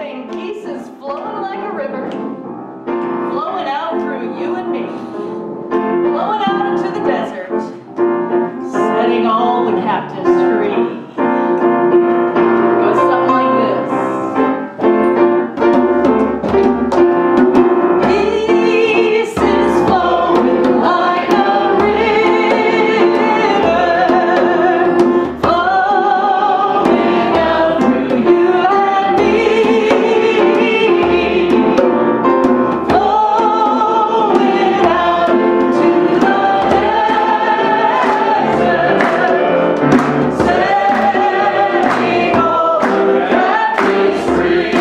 hoping peace is flowing like a river, flowing out through you and me, flowing out into the desert, setting all the captives free. It goes something like this. Peace is flowing like a river, flowing out through you and me, flowing out into the desert, setting all the captives free.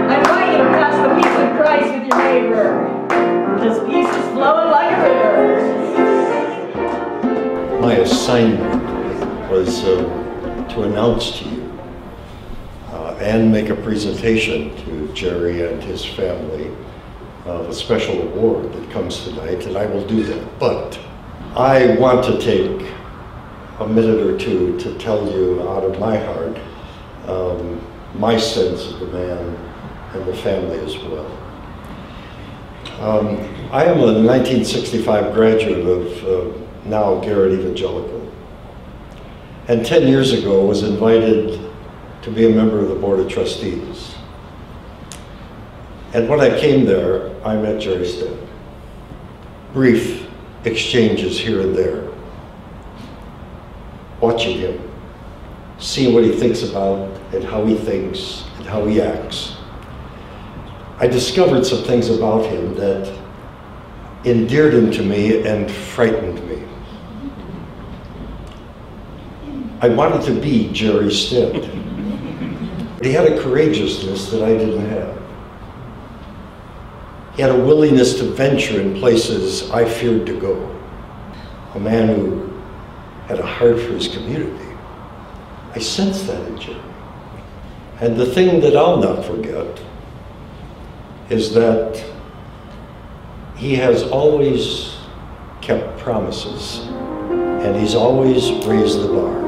I invite you to pass the peace of Christ with your neighbor. Just peace is flowing like a river. My assignment was to announce to you and make a presentation to Jerry and his family of a special award that comes tonight, and I will do that. But I want to take a minute or two to tell you out of my heart my sense of the man and the family as well. I am a 1965 graduate of now Garrett Evangelical, and 10 years ago was invited to be a member of the Board of Trustees. And when I came there, I met Jerry Stead. Brief exchanges here and there, watching him, seeing what he thinks about and how he thinks and how he acts. I discovered some things about him that endeared him to me and frightened me. I wanted to be Jerry Stead. But he had a courageousness that I didn't have. He had a willingness to venture in places I feared to go. A man who had a heart for his community. I sensed that in Jerry. And the thing that I'll not forget is that he has always kept promises, and he's always raised the bar.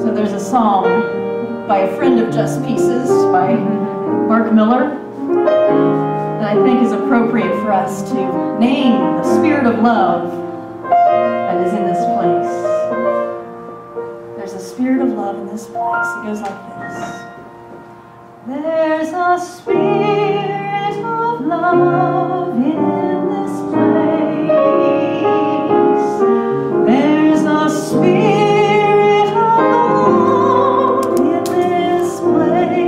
So there's a song by a friend of JustPeace's, by Mark Miller, that I think is appropriate for us to name the spirit of love that is in this place. There's a spirit of love in this place. It goes like this. There's a spirit of love in this place. There's a spirit of love in this place.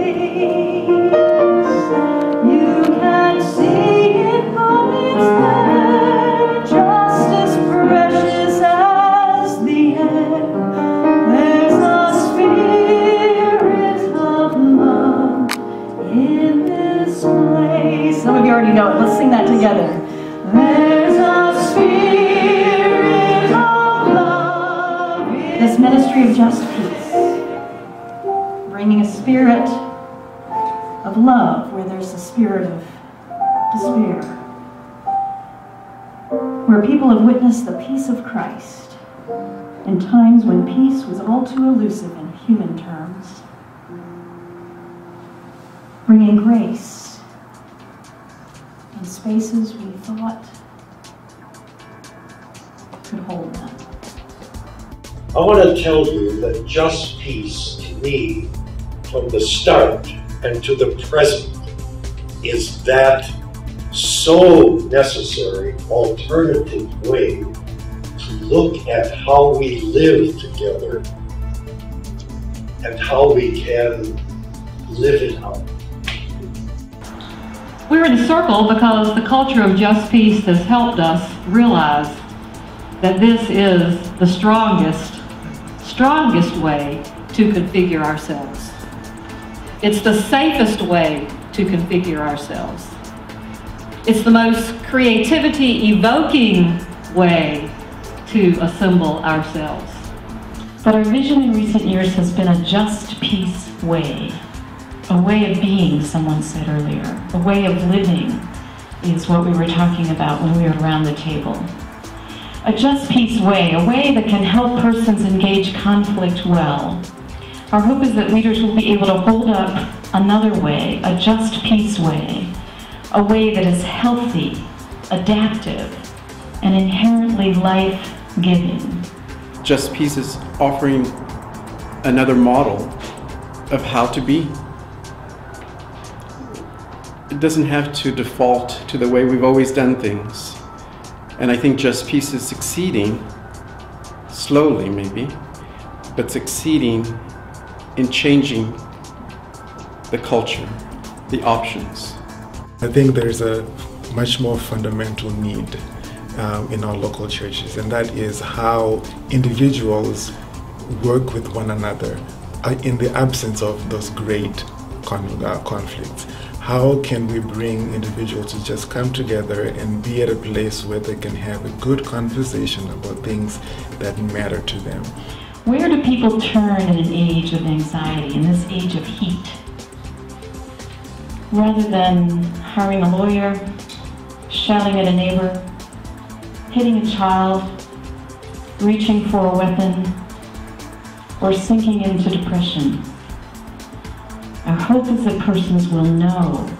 You can see it, but it's there, just as precious as the air. There's a spirit of love in this place. Some of you already know it. Let's sing that together. There's a spirit of love in this ministry of JustPeace, bringing a spirit of love where there's a spirit of despair, where people have witnessed the peace of Christ in times when peace was all too elusive in human terms, bringing grace in spaces we thought could hold them. I want to tell you that JustPeace, to me, from the start and to the present, is that so necessary alternative way to look at how we live together and how we can live it out. We're in a circle because the culture of JustPeace has helped us realize that this is the strongest way to configure ourselves. It's the safest way to configure ourselves. It's the most creativity-evoking way to assemble ourselves. But our vision in recent years has been a JustPeace way. A way of being, someone said earlier. A way of living is what we were talking about when we were around the table. A JustPeace way, a way that can help persons engage conflict well, Our hope is that leaders will be able to hold up another way, a just peace way, a way that is healthy, adaptive, and inherently life-giving. JustPeace is offering another model of how to be. It doesn't have to default to the way we've always done things. And I think JustPeace is succeeding, slowly maybe, but succeeding in changing the culture, the options. I think there's a much more fundamental need in our local churches, and that is how individuals work with one another in the absence of those great conflicts. How can we bring individuals to just come together and be at a place where they can have a good conversation about things that matter to them? Where do people turn in an age of anxiety, in this age of heat? Rather than hiring a lawyer, shouting at a neighbor, hitting a child, reaching for a weapon, or sinking into depression. Our hope is that persons will know,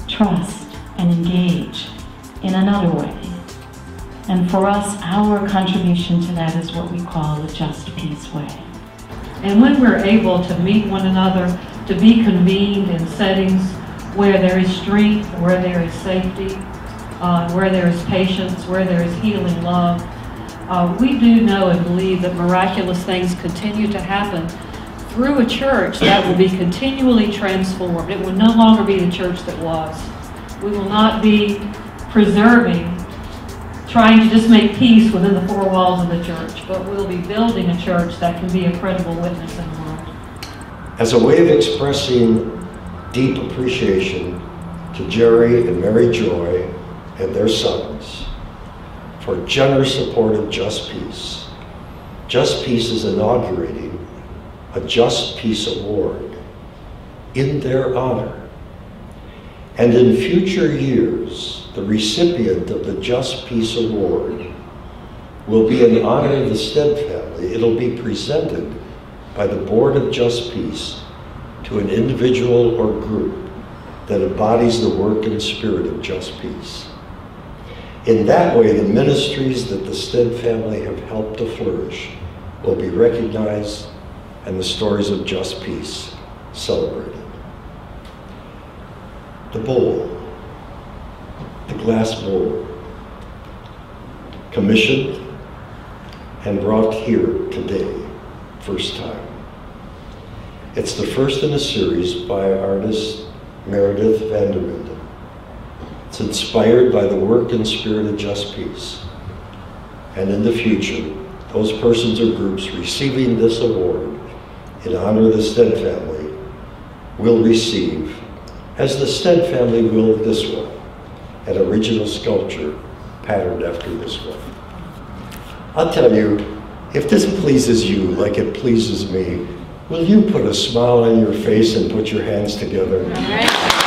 trust, and engage in another way. And for us, our contribution to that is what we call the Just Peace way. And when we're able to meet one another, to be convened in settings where there is strength, where there is safety, where there is patience, where there is healing love, we do know and believe that miraculous things continue to happen through a church that will be continually transformed. It will no longer be the church that was. We will not be preserving, trying to just make peace within the four walls of the church, but we'll be building a church that can be a credible witness in the world. As a way of expressing deep appreciation to Jerry and Mary Joy and their sons for generous support of JustPeace, JustPeace is inaugurating a JustPeace Award in their honor. And in future years, the recipient of the JustPeace Award will be in honor of the Stead family. It'll be presented by the Board of JustPeace to an individual or group that embodies the work and spirit of JustPeace. In that way, the ministries that the Stead family have helped to flourish will be recognized and the stories of JustPeace celebrated. The bowl, the glass bowl, commissioned and brought here today, first time. It's the first in a series by artist Meredith Vanderminden. It's inspired by the work and spirit of JustPeace. And in the future, those persons or groups receiving this award in honor of the Stead family will receive, as the Stead family will this one, an original sculpture patterned after this one. I'll tell you, if this pleases you like it pleases me, will you put a smile on your face and put your hands together? All right.